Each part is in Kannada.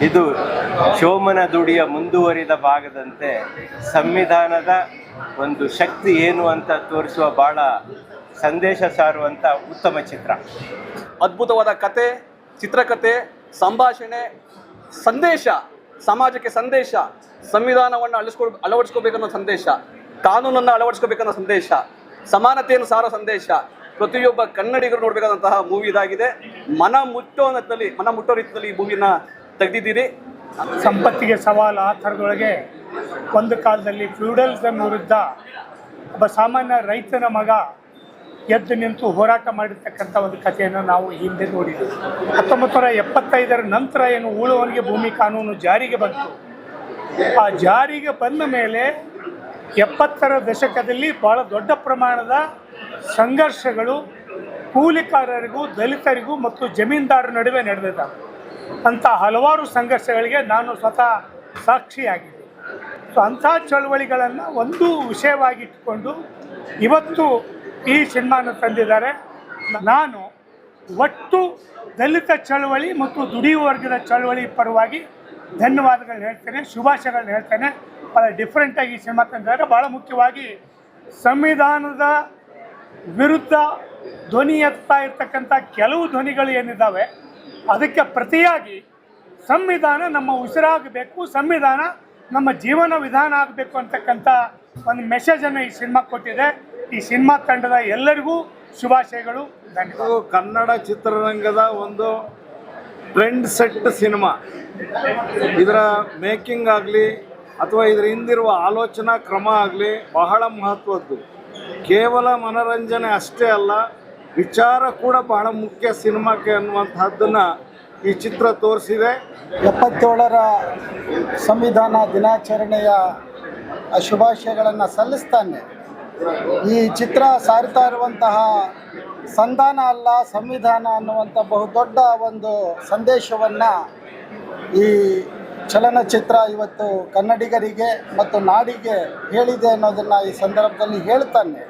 ಇದು ಶೋಮನ ದುಡಿಯ ಮುಂದುವರಿದ ಭಾಗದಂತೆ ಸಂವಿಧಾನದ ಒಂದು ಶಕ್ತಿ ಏನು ಅಂತ ತೋರಿಸುವ ಬಹಳ ಸಂದೇಶ ಸಾರುವಂಥ ಉತ್ತಮ ಚಿತ್ರ. ಅದ್ಭುತವಾದ ಕತೆ, ಚಿತ್ರಕಥೆ, ಸಂಭಾಷಣೆ, ಸಂದೇಶ, ಸಮಾಜಕ್ಕೆ ಸಂದೇಶ, ಸಂವಿಧಾನವನ್ನು ಅಳವಡಿಸ್ಕೋಬೇಕನ್ನೋ ಸಂದೇಶ, ಕಾನೂನನ್ನು ಅಳವಡಿಸ್ಕೋಬೇಕನ್ನೋ ಸಂದೇಶ, ಸಮಾನತೆಯನ್ನು ಸಾರೋ ಸಂದೇಶ ಪ್ರತಿಯೊಬ್ಬ ಕನ್ನಡಿಗರು ನೋಡಬೇಕಾದಂತಹ ಮೂವಿ ಇದಾಗಿದೆ. ಮನ ಮುಟ್ಟೋ ರೀತಿಯಲ್ಲಿ ಈ ಮೂವಿನ ತೆಗೆದಿದ್ದೀರಿ. ಸಂಪತ್ತಿಗೆ ಸವಾಲು ಆ ಥರದೊಳಗೆ ಒಂದು ಕಾಲದಲ್ಲಿ ಫ್ಯೂಡಲಿಸಮ್ ವಿರುದ್ಧ ಒಬ್ಬ ಸಾಮಾನ್ಯ ರೈತನ ಮಗ ಎದ್ದು ನಿಂತು ಹೋರಾಟ ಮಾಡಿರ್ತಕ್ಕಂಥ ಒಂದು ಕಥೆಯನ್ನು ನಾವು ಹಿಂದೆ ನೋಡಿದ್ದೀವಿ. 1975 ನಂತರ ಏನು ಉಳುವವನಿಗೆ ಭೂಮಿ ಕಾನೂನು ಜಾರಿಗೆ ಬಂತು. ಆ ಜಾರಿಗೆ ಬಂದ ಮೇಲೆ 70ರ ದಶಕದಲ್ಲಿ ಭಾಳ ದೊಡ್ಡ ಪ್ರಮಾಣದ ಸಂಘರ್ಷಗಳು ಕೂಲಿಕಾರರಿಗೂ, ದಲಿತರಿಗೂ ಮತ್ತು ಜಮೀನ್ದಾರರ ನಡುವೆ ನಡೆದಿದ್ದಾವೆ. ಅಂಥ ಹಲವಾರು ಸಂಘರ್ಷಗಳಿಗೆ ನಾನು ಸ್ವತಃ ಸಾಕ್ಷಿಯಾಗಿದ್ದೆ. ಸೊ ಅಂಥ ಚಳವಳಿಗಳನ್ನು ಒಂದು ವಿಷಯವಾಗಿಟ್ಟುಕೊಂಡು ಇವತ್ತು ಈ ಸಿನಿಮಾನ ತಂದಿದ್ದಾರೆ. ನಾನು ಒಟ್ಟು ದಲಿತ ಚಳವಳಿ ಮತ್ತು ದುಡಿಯುವ ವರ್ಗದ ಚಳವಳಿ ಪರವಾಗಿ ಧನ್ಯವಾದಗಳನ್ನ ಹೇಳ್ತೇನೆ, ಶುಭಾಶಯಗಳನ್ನ ಹೇಳ್ತೇನೆ. ಭಾಳ ಡಿಫ್ರೆಂಟಾಗಿ ಈ ಸಿನಿಮಾ ತಂದಿದ್ದಾರೆ. ಭಾಳ ಮುಖ್ಯವಾಗಿ ಸಂವಿಧಾನದ ವಿರುದ್ಧ ಧ್ವನಿ ಎತ್ತಾ ಇರ್ತಕ್ಕಂಥ ಕೆಲವು ಧ್ವನಿಗಳು ಏನಿದ್ದಾವೆ ಅದಕ್ಕೆ ಪ್ರತಿಯಾಗಿ ಸಂವಿಧಾನ ನಮ್ಮ ಉಸಿರಾಗಬೇಕು, ಸಂವಿಧಾನ ನಮ್ಮ ಜೀವನ ವಿಧಾನ ಆಗಬೇಕು ಅಂತಕ್ಕಂಥ ಒಂದು ಮೆಸೇಜನ್ನು ಈ ಸಿನಿಮಾ ಕೊಟ್ಟಿದೆ. ಈ ಸಿನಿಮಾ ತಂಡದ ಎಲ್ಲರಿಗೂ ಶುಭಾಶಯಗಳು, ಧನ್ಯವಾದ. ಕನ್ನಡ ಚಿತ್ರರಂಗದ ಒಂದು ಟ್ರೆಂಡ್ ಸೆಟ್ ಸಿನಿಮಾ. ಇದರ ಮೇಕಿಂಗ್ ಆಗಲಿ ಅಥವಾ ಇದರ ಹಿಂದಿರುವ ಆಲೋಚನಾ ಕ್ರಮ ಆಗಲಿ ಬಹಳ ಮಹತ್ವದ್ದು. ಕೇವಲ ಮನೋರಂಜನೆ ಅಷ್ಟೇ ಅಲ್ಲ, ವಿಚಾರ ಕೂಡ ಬಹಳ ಮುಖ್ಯ ಸಿನಿಮಾಕ್ಕೆ ಅನ್ನುವಂಥದ್ದನ್ನು ಈ ಚಿತ್ರ ತೋರಿಸಿದೆ. 77ರ ಸಂವಿಧಾನ ದಿನಾಚರಣೆಯ ಶುಭಾಶಯಗಳನ್ನು ಸಲ್ಲಿಸ್ತಾನೆ. ಈ ಚಿತ್ರ ಸಾರ್ತಾ ಇರುವಂತಹ ಸಂಧಾನ ಅಲ್ಲ ಸಂವಿಧಾನ ಅನ್ನುವಂಥ ಬಹುದೊಡ್ಡ ಒಂದು ಸಂದೇಶವನ್ನು ಈ ಚಲನಚಿತ್ರ ಇವತ್ತು ಕನ್ನಡಿಗರಿಗೆ ಮತ್ತು ನಾಡಿಗೆ ಹೇಳಿದೆ ಅನ್ನೋದನ್ನು ಈ ಸಂದರ್ಭದಲ್ಲಿ ಹೇಳ್ತಾನೆ.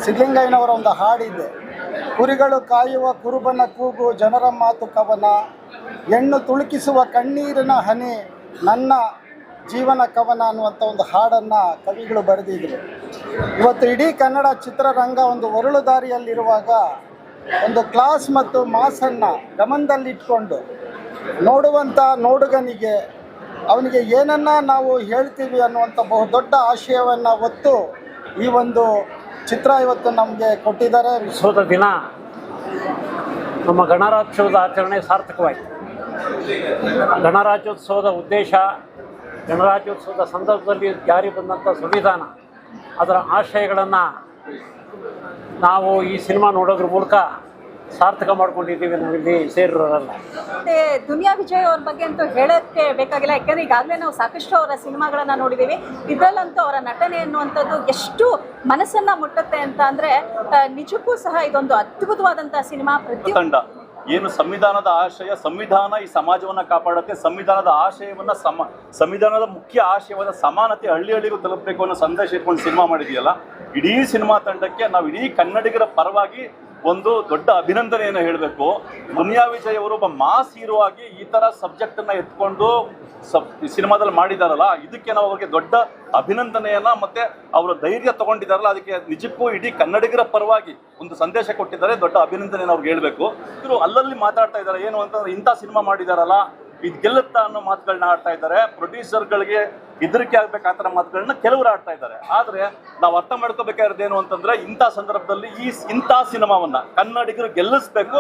ಸಿದ್ಧಲಿಂಗಯ್ಯನವರ ಒಂದು ಹಾಡಿದೆ, ಕುರಿಗಳು ಕಾಯುವ ಕುರುಬನ ಕೂಗು ಜನರ ಮಾತು ಕವನ, ಹೆಣ್ಣು ತುಳುಕಿಸುವ ಕಣ್ಣೀರಿನ ಹನಿ ನನ್ನ ಜೀವನ ಕವನ ಅನ್ನುವಂಥ ಒಂದು ಹಾಡನ್ನು ಕವಿಗಳು ಬರೆದಿದ್ರು. ಇವತ್ತು ಇಡೀ ಕನ್ನಡ ಚಿತ್ರರಂಗ ಒಂದು ಒರಳು ದಾರಿಯಲ್ಲಿರುವಾಗ ಒಂದು ಕ್ಲಾಸ್ ಮತ್ತು ಮಾಸನ್ನು ಗಮನದಲ್ಲಿಟ್ಕೊಂಡು ನೋಡುವಂಥ ನೋಡುಗನಿಗೆ ಅವನಿಗೆ ಏನನ್ನ ನಾವು ಹೇಳ್ತೀವಿ ಅನ್ನುವಂಥ ಬಹುದೊಡ್ಡ ಆಶಯವನ್ನು ಹೊತ್ತು ಈ ಒಂದು ಚಿತ್ರ ಇವತ್ತು ನಮಗೆ ಕೊಟ್ಟಿದ್ದಾರೆ. ವಿಶ್ವದ ದಿನ ನಮ್ಮ ಗಣರಾಜ್ಯೋತ್ಸವದ ಆಚರಣೆ ಸಾರ್ಥಕವಾಯಿತು. ಗಣರಾಜ್ಯೋತ್ಸವದ ಉದ್ದೇಶ, ಗಣರಾಜ್ಯೋತ್ಸವದ ಸಂದರ್ಭದಲ್ಲಿ ಜಾರಿ ಬಂದಂಥ ಸಂವಿಧಾನ, ಅದರ ಆಶಯಗಳನ್ನು ನಾವು ಈ ಸಿನಿಮಾ ನೋಡೋದ್ರ ಮೂಲಕ ಸಾರ್ಥಕ ಮಾಡ್ಕೊಂಡಿದ್ದೀವಿ. ನಾವಿಲ್ಲಿ ಸೇರಿರೋರಲ್ಲ. ಮತ್ತು ದುನಿಯಾ ವಿಜಯ್ ಅವ್ರ ಬಗ್ಗೆ ಅಂತೂ ಹೇಳೋಕ್ಕೆ ಬೇಕಾಗಿಲ್ಲ, ಯಾಕೆಂದರೆ ಈಗಾಗಲೇ ನಾವು ಸಾಕಷ್ಟು ಅವರ ಸಿನಿಮಾಗಳನ್ನು ನೋಡಿದ್ದೀವಿ. ಇದರಲ್ಲಂತೂ ಅವರ ನಟನೆ ಅನ್ನುವಂಥದ್ದು ಎಷ್ಟು ಮನಸ್ಸನ್ನು ಮುಟ್ಟುತ್ತೆ ಅಂತ ಅಂದರೆ ನಿಜಕ್ಕೂ ಸಹ ಇದೊಂದು ಅದ್ಭುತವಾದಂಥ ಸಿನಿಮಾ. ತಂಡ ಏನು ಸಂವಿಧಾನದ ಆಶಯ, ಸಂವಿಧಾನ ಈ ಸಮಾಜವನ್ನು ಕಾಪಾಡುತ್ತೆ, ಸಂವಿಧಾನದ ಆಶಯವನ್ನು ಸಂವಿಧಾನದ ಮುಖ್ಯ ಆಶಯವಾದ ಸಮಾನತೆ ಹಳ್ಳಿಗೂ ತಲುಪಬೇಕು ಅನ್ನೋ ಸಂದೇಶ ಇಟ್ಕೊಂಡು ಸಿನಿಮಾ ಮಾಡಿದೆಯಲ್ಲ, ಇಡೀ ಸಿನಿಮಾ ತಂಡಕ್ಕೆ ನಾವು ಇಡೀ ಕನ್ನಡಿಗರ ಪರವಾಗಿ ಒಂದು ದೊಡ್ಡ ಅಭಿನಂದನೆಯನ್ನು ಹೇಳಬೇಕು. ದುನಿಯಾ ವಿಜಯ್ ಅವರು ಒಬ್ಬ ಮಾಸ್ ಹೀರೋ ಆಗಿ ಈ ಥರ ಸಬ್ಜೆಕ್ಟನ್ನು ಎತ್ಕೊಂಡು ಸಿನಿಮಾದಲ್ಲಿ ಮಾಡಿದಾರಲ್ಲ, ಇದಕ್ಕೆ ನಾವು ಅವ್ರಿಗೆ ದೊಡ್ಡ ಅಭಿನಂದನೆಯನ್ನು ಮತ್ತು ಅವರ ಧೈರ್ಯ ತೊಗೊಂಡಿದ್ದಾರಲ್ಲ, ಅದಕ್ಕೆ ನಿಜಕ್ಕೂ ಇಡೀ ಕನ್ನಡಿಗರ ಪರವಾಗಿ ಒಂದು ಸಂದೇಶ ಕೊಟ್ಟಿದ್ದಾರೆ. ದೊಡ್ಡ ಅಭಿನಂದನೆಯನ್ನು ಅವ್ರಿಗೆ ಹೇಳಬೇಕು. ಇವರು ಅಲ್ಲಲ್ಲಿ ಮಾತಾಡ್ತಾ ಇದ್ದಾರೆ ಏನು ಅಂತಂದರೆ, ಇಂಥ ಸಿನಿಮಾ ಮಾಡಿದಾರಲ್ಲ ಇದು ಗೆಲ್ಲುತ್ತಾ ಅನ್ನೋ ಮಾತುಗಳನ್ನ ಆಡ್ತಾ ಇದ್ದಾರೆ. ಪ್ರೊಡ್ಯೂಸರ್ಗಳಿಗೆ ಹೆದರಿಕೆ ಆಗ್ಬೇಕು ಆ ಥರ ಮಾತುಗಳನ್ನ ಕೆಲವರು ಆಡ್ತಾ ಇದ್ದಾರೆ. ಆದರೆ ನಾವು ಅರ್ಥ ಮಾಡ್ಕೋಬೇಕಾಗಿರೋದು ಏನು ಅಂತಂದರೆ, ಇಂಥ ಸಂದರ್ಭದಲ್ಲಿ ಇಂಥ ಸಿನಿಮಾವನ್ನು ಕನ್ನಡಿಗರು ಗೆಲ್ಲಿಸ್ಬೇಕು.